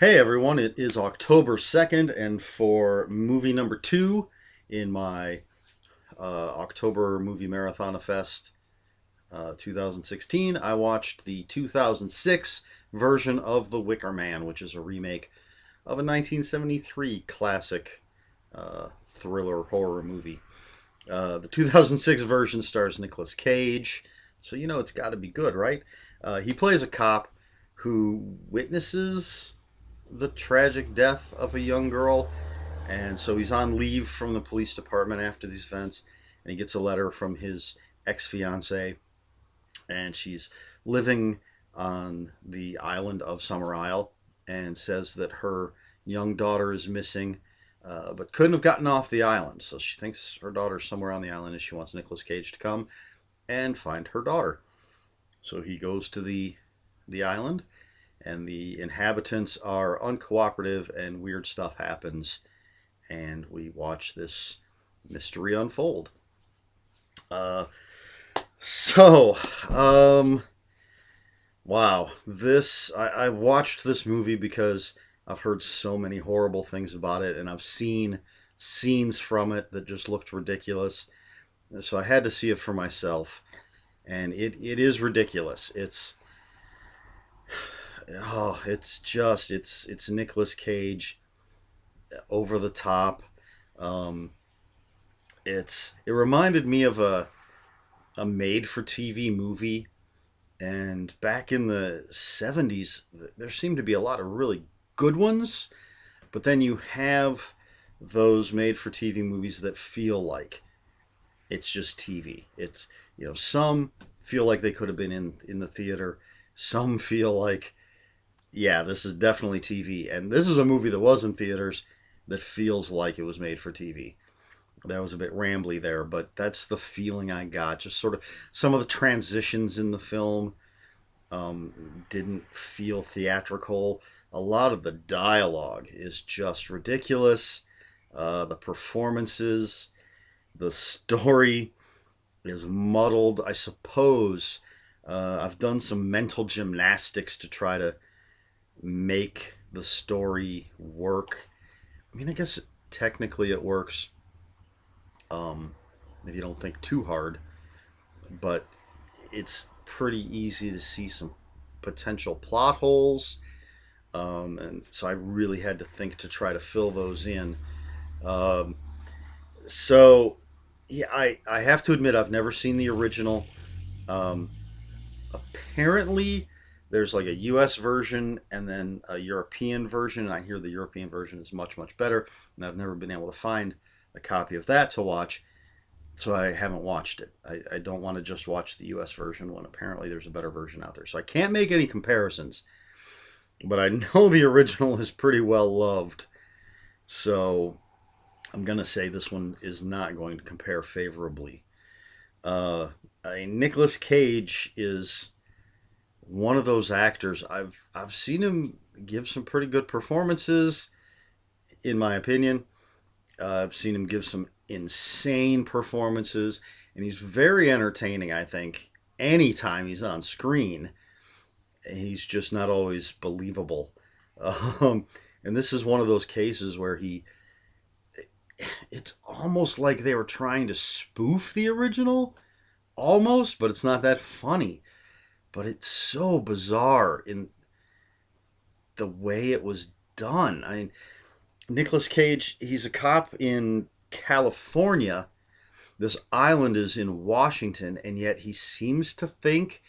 Hey everyone, it is October 2nd, and for movie number two in my October Movie Marathon Fest 2016, I watched the 2006 version of The Wicker Man, which is a remake of a 1973 classic thriller horror movie. The 2006 version stars Nicolas Cage, so you know it's got to be good, right? He plays a cop who witnesses the tragic death of a young girl, and so he's on leave from the police department after these events, and he gets a letter from his ex fiancee, and she's living on the island of Summer Isle, and says that her young daughter is missing, but couldn't have gotten off the island. So she thinks her daughter's somewhere on the island, and she wants Nicolas Cage to come and find her daughter. So he goes to the island, and the inhabitants are uncooperative, and weird stuff happens, and we watch this mystery unfold. Uh, so, um, wow, I watched this movie because I've heard so many horrible things about it, and I've seen scenes from it that just looked ridiculous. So I had to see it for myself, and it is ridiculous. It's Nicolas Cage over the top. Um, it reminded me of a made for TV movie, and back in the 70s there seemed to be a lot of really good ones, but then you have those made for TV movies that feel like it's just TV. It's, some feel like they could have been in the theater. Some feel like, yeah, this is definitely TV. And this is a movie that was in theaters that feels like it was made for TV. That was a bit rambly there, but that's the feeling I got. Just sort of some of the transitions in the film didn't feel theatrical. A lot of the dialogue is just ridiculous. The performances, the story is muddled. I suppose I've done some mental gymnastics to try to make the story work. I mean, I guess technically it works if you don't think too hard, but it's pretty easy to see some potential plot holes. And so I really had to think to try to fill those in. Um, so, yeah, I have to admit, I've never seen the original. Um, Apparently, there's like a US version and then a European version. And I hear the European version is much, much better. And I've never been able to find a copy of that to watch. So I haven't watched it. I don't want to just watch the US version when apparently there's a better version out there. So I can't make any comparisons. But I know the original is pretty well loved. So I'm going to say this one is not going to compare favorably. Nicolas Cage is one of those actors. I've seen him give some pretty good performances, in my opinion. I've seen him give some insane performances, and he's very entertaining. I think anytime he's on screen, he's just not always believable. Um, and this is one of those cases where it's almost like they were trying to spoof the original, almost, but it's not that funny. But it's so bizarre in the way it was done. I mean, Nicolas Cage, he's a cop in California. This island is in Washington, and yet he seems to think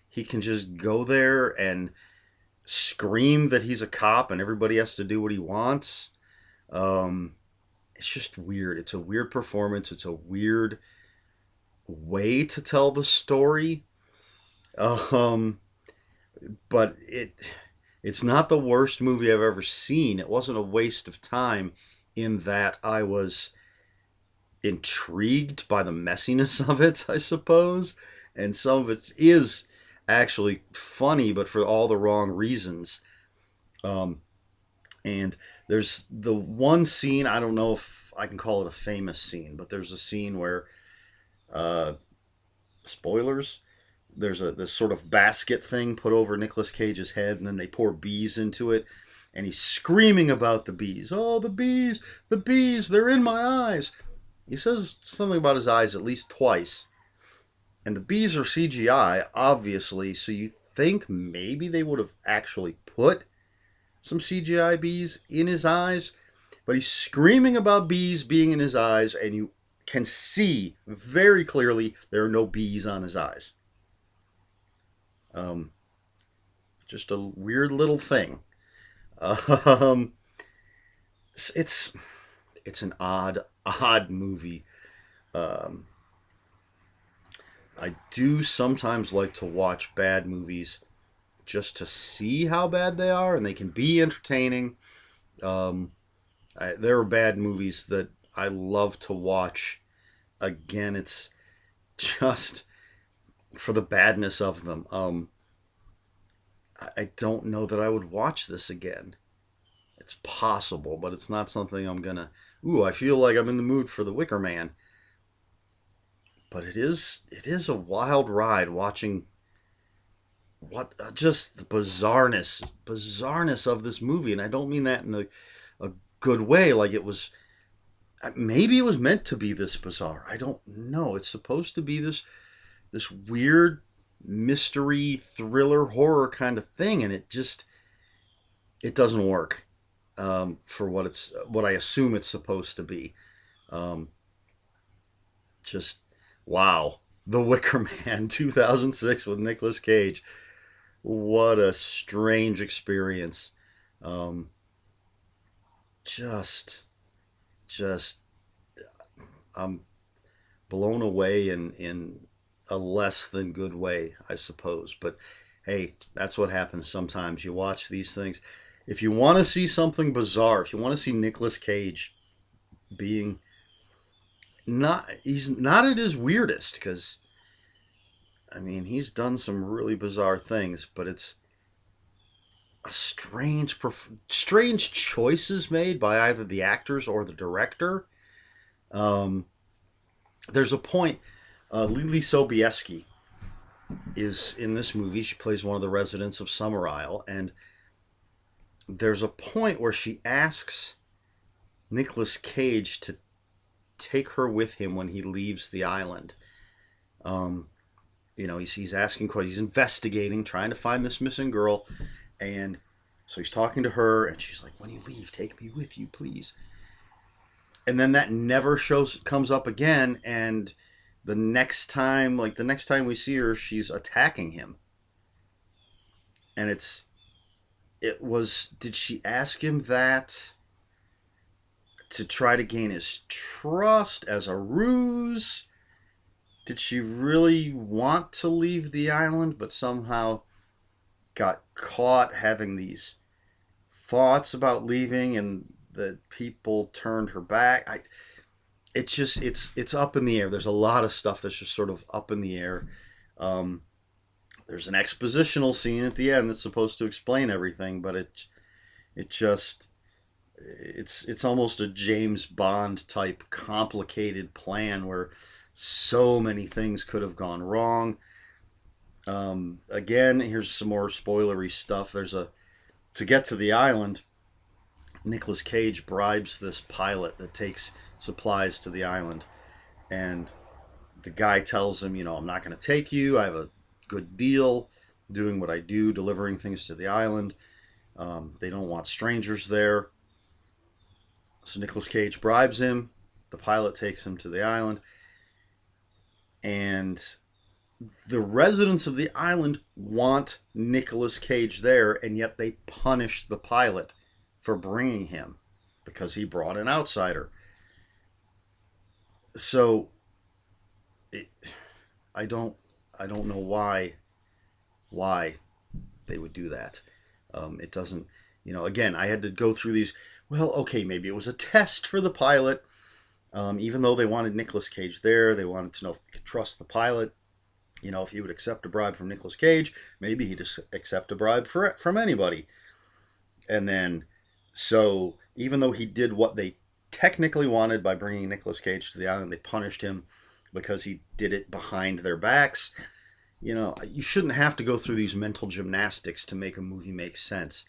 he can just go there and scream that he's a cop and everybody has to do what he wants. Um, it's just weird. It's a weird performance. It's a weird way to tell the story. Um, but it's not the worst movie I've ever seen. It wasn't a waste of time in that I was intrigued by the messiness of it, I suppose. And some of it is actually funny, but for all the wrong reasons. Um, and there's the one scene, I don't know if I can call it a famous scene, but there's a scene where, uh, spoilers, there's a this sort of basket thing put over Nicolas Cage's head, and then they pour bees into it, and he's screaming about the bees. Oh, the bees, they're in my eyes. He says something about his eyes at least twice. And the bees are CGI, obviously, so you think maybe they would have actually put some CGI bees in his eyes. But he's screaming about bees being in his eyes, and you can see very clearly there are no bees on his eyes. Um, just a weird little thing. Um, it's it's an odd movie. Um, I do sometimes like to watch bad movies just to see how bad they are, and they can be entertaining. Um, there are bad movies that I love to watch. Again, it's just for the badness of them. I don't know that I would watch this again. It's possible, but it's not something I'm gonna. Ooh, I feel like I'm in the mood for the Wicker Man. But it is a wild ride watching what just the bizarreness of this movie, and I don't mean that in a good way. Like it was maybe it was meant to be this bizarre. I don't know. It's supposed to be this weird mystery thriller horror kind of thing, and it doesn't work for what I assume it's supposed to be. Um, just wow, The Wicker Man, 2006 with Nicolas Cage. What a strange experience. Um, just just I'm blown away in a less than good way, I suppose. But hey, that's what happens sometimes. You watch these things. If you want to see something bizarre, if you want to see Nicolas Cage being not, he's not at his weirdest, because I mean he's done some really bizarre things, but it's a strange choices made by either the actors or the director. Um, there's a point. Lily Sobieski is in this movie. She plays one of the residents of Summer Isle, and there's a point where she asks Nicolas Cage to take her with him when he leaves the island. Um, he's asking questions, he's investigating, trying to find this missing girl, and so he's talking to her, and she's like, "When you leave, take me with you, please." And then that never comes up again, and the next time we see her, she's attacking him, and did she ask him that to try to gain his trust as a ruse? Did she really want to leave the island, but somehow got caught having these thoughts about leaving, and the people turned her back? It's up in the air. There's a lot of stuff that's just sort of up in the air. Um, there's an expositional scene at the end that's supposed to explain everything, but it just it's almost a James Bond type complicated plan where so many things could have gone wrong. Again, here's some more spoilery stuff. To get to the island, Nicolas Cage bribes this pilot that takes supplies to the island, and the guy tells him, I'm not going to take you. I have a good deal doing what I do, delivering things to the island. They don't want strangers there. So Nicolas Cage bribes him. The pilot takes him to the island, and the residents of the island want Nicolas Cage there, and yet they punish the pilot for bringing him because he brought an outsider. So it, I don't know why they would do that. It doesn't, again, I had to go through these. Well, okay, maybe it was a test for the pilot. Even though they wanted Nicolas Cage there, they wanted to know if they could trust the pilot. If he would accept a bribe from Nicolas Cage, maybe he'd accept a bribe from anybody. And then, so even though he did what they technically wanted by bringing Nicolas Cage to the island, they punished him because he did it behind their backs. You shouldn't have to go through these mental gymnastics to make a movie make sense.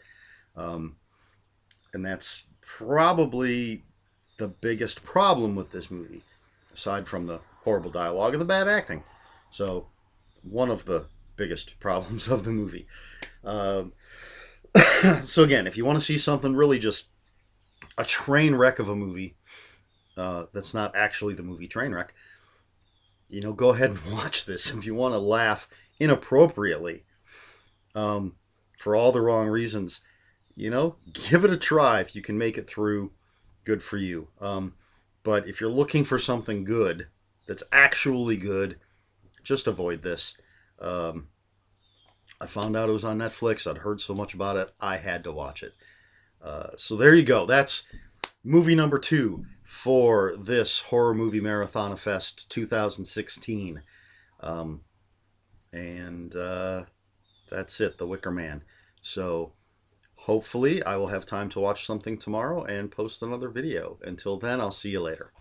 And that's probably the biggest problem with this movie, aside from the horrible dialogue and the bad acting. So, one of the biggest problems of the movie. Uh, so, again, if you want to see something really just a train wreck of a movie, that's not actually the movie Trainwreck, go ahead and watch this. If you want to laugh inappropriately for all the wrong reasons, give it a try. If you can make it through, good for you. But if you're looking for something good, that's actually good, just avoid this. I found out it was on Netflix. I'd heard so much about it, I had to watch it. So there you go. That's movie number 2 for this Horror Movie Marathon Fest 2016. And that's it, The Wicker Man. So hopefully I will have time to watch something tomorrow and post another video. Until then, I'll see you later.